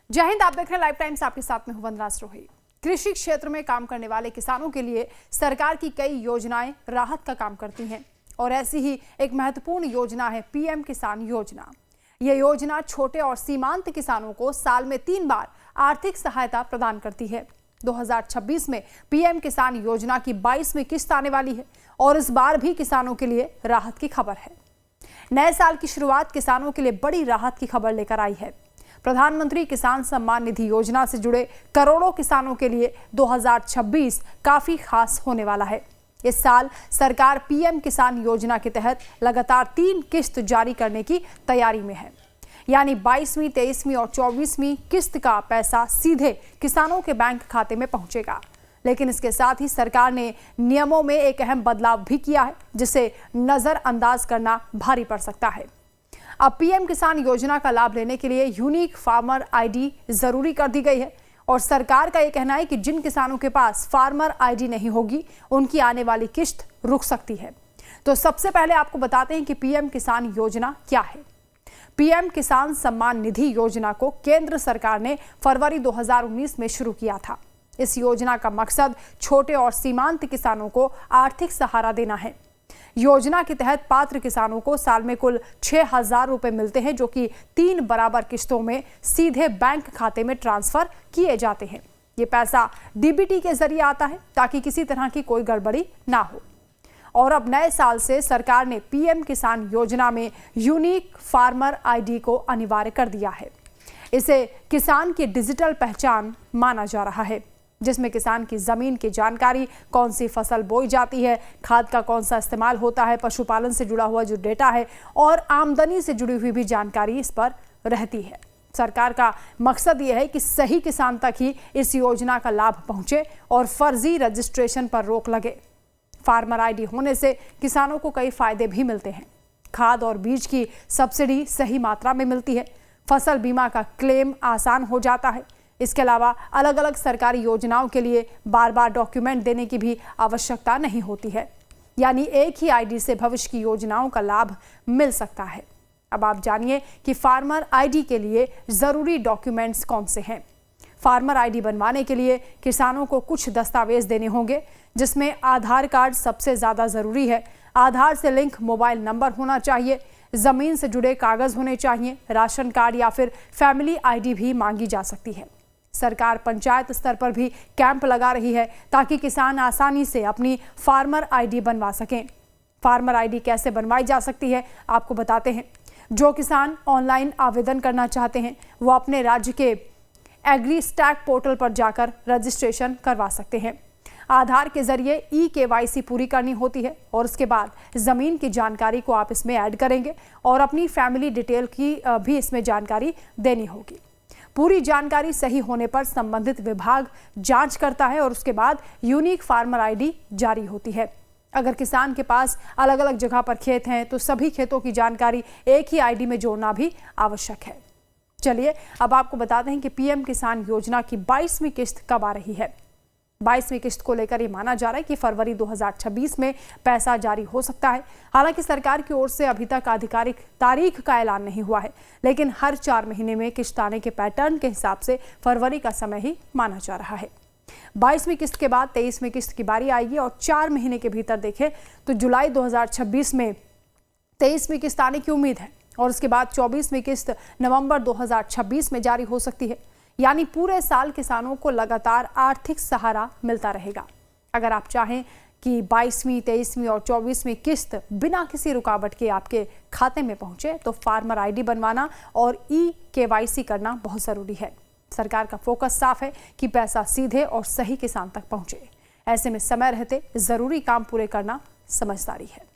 जय हिंद। आप देख रहे हैं लाइव टाइम्स, आपके साथ में हूं वंदना सिरोही। कृषि क्षेत्र में काम करने वाले किसानों के लिए सरकार की कई योजनाएं राहत का काम करती हैं और ऐसी ही एक महत्वपूर्ण योजना है पीएम किसान योजना। यह योजना छोटे और सीमांत किसानों को साल में 3 बार आर्थिक सहायता प्रदान करती है। 2026 में पीएम किसान योजना की 22वीं किस्त आने वाली है और इस बार भी किसानों के लिए राहत की खबर है। नए साल की शुरुआत किसानों के लिए बड़ी राहत की खबर लेकर आई है। प्रधानमंत्री किसान सम्मान निधि योजना से जुड़े करोड़ों किसानों के लिए 2026 काफी खास होने वाला है। इस साल सरकार पीएम किसान योजना के तहत लगातार 3 किस्त जारी करने की तैयारी में है, यानी 22वीं, 23वीं और 24वीं किस्त का पैसा सीधे किसानों के बैंक खाते में पहुंचेगा। लेकिन इसके साथ ही सरकार ने नियमों में एक अहम बदलाव भी किया है, जिसे नजरअंदाज करना भारी पड़ सकता है। अब पीएम किसान योजना का लाभ लेने के लिए यूनिक फार्मर आईडी जरूरी कर दी गई है और सरकार का यह कहना है कि जिन किसानों के पास फार्मर आईडी नहीं होगी, उनकी आने वाली किस्त रुक सकती है। तो सबसे पहले आपको बताते हैं कि पीएम किसान योजना क्या है। पीएम किसान सम्मान निधि योजना को केंद्र सरकार ने फरवरी 2019 में शुरू किया था। इस योजना का मकसद छोटे और सीमांत किसानों को आर्थिक सहारा देना है। योजना के तहत पात्र किसानों को साल में कुल 6,000 रुपए मिलते हैं, जो कि 3 बराबर किस्तों में सीधे बैंक खाते में ट्रांसफर किए जाते हैं। ये पैसा डीबीटी के जरिए आता है ताकि किसी तरह की कोई गड़बड़ी ना हो। और अब नए साल से सरकार ने पीएम किसान योजना में यूनिक फार्मर आईडी को अनिवार्य कर दिया है। इसे किसान की डिजिटल पहचान माना जा रहा है, जिसमें किसान की जमीन की जानकारी, कौन सी फसल बोई जाती है, खाद का कौन सा इस्तेमाल होता है, पशुपालन से जुड़ा हुआ जो डेटा है और आमदनी से जुड़ी हुई भी जानकारी इस पर रहती है। सरकार का मकसद यह है कि सही किसान तक ही इस योजना का लाभ पहुंचे और फर्जी रजिस्ट्रेशन पर रोक लगे। फार्मर आईडी होने से किसानों को कई फायदे भी मिलते हैं। खाद और बीज की सब्सिडी सही मात्रा में मिलती है। फसल बीमा का क्लेम आसान हो जाता है। इसके अलावा अलग अलग सरकारी योजनाओं के लिए बार बार डॉक्यूमेंट देने की भी आवश्यकता नहीं होती है, यानी एक ही आईडी से भविष्य की योजनाओं का लाभ मिल सकता है। अब आप जानिए कि फार्मर आईडी के लिए जरूरी डॉक्यूमेंट्स कौन से हैं। फार्मर आईडी बनवाने के लिए किसानों को कुछ दस्तावेज देने होंगे, जिसमें आधार कार्ड सबसे ज्यादा जरूरी है। आधार से लिंक मोबाइल नंबर होना चाहिए, जमीन से जुड़े कागज होने चाहिए, राशन कार्ड या फिर फैमिली आईडी भी मांगी जा सकती है। सरकार पंचायत स्तर पर भी कैंप लगा रही है ताकि किसान आसानी से अपनी फार्मर आईडी बनवा सकें। फार्मर आईडी कैसे बनवाई जा सकती है, आपको बताते हैं। जो किसान ऑनलाइन आवेदन करना चाहते हैं, वो अपने राज्य के एग्रीस्टैक पोर्टल पर जाकर रजिस्ट्रेशन करवा सकते हैं। आधार के जरिए ई-केवाईसी पूरी करनी होती है और उसके बाद जमीन की जानकारी को आप इसमें ऐड करेंगे और अपनी फैमिली डिटेल की भी इसमें जानकारी देनी होगी। पूरी जानकारी सही होने पर संबंधित विभाग जांच करता है और उसके बाद यूनिक फार्मर आईडी जारी होती है। अगर किसान के पास अलग अलग जगह पर खेत हैं, तो सभी खेतों की जानकारी एक ही आईडी में जोड़ना भी आवश्यक है। चलिए अब आपको बताते हैं कि पीएम किसान योजना की 22वीं किस्त कब आ रही है। 22वीं किस्त को लेकर ये माना जा रहा है कि फरवरी 2026 में पैसा जारी हो सकता है। हालांकि सरकार की ओर से अभी तक आधिकारिक तारीख का ऐलान नहीं हुआ है, लेकिन हर 4 महीने में किस्त आने के पैटर्न के हिसाब से फरवरी का समय ही माना जा रहा है। 22वीं किस्त के बाद 23वीं किस्त की बारी आएगी और 4 महीने के भीतर देखें तो जुलाई 2026 में 23वीं किस्त आने की उम्मीद है और उसके बाद 24वीं किस्त नवंबर 2026 में जारी हो सकती है। यानी पूरे साल किसानों को लगातार आर्थिक सहारा मिलता रहेगा। अगर आप चाहें कि 22वीं, 23वीं और 24वीं किस्त बिना किसी रुकावट के आपके खाते में पहुंचे, तो फार्मर आईडी बनवाना और ई-केवाईसी करना बहुत ज़रूरी है। सरकार का फोकस साफ है कि पैसा सीधे और सही किसान तक पहुंचे। ऐसे में समय रहते ज़रूरी काम पूरे करना समझदारी है।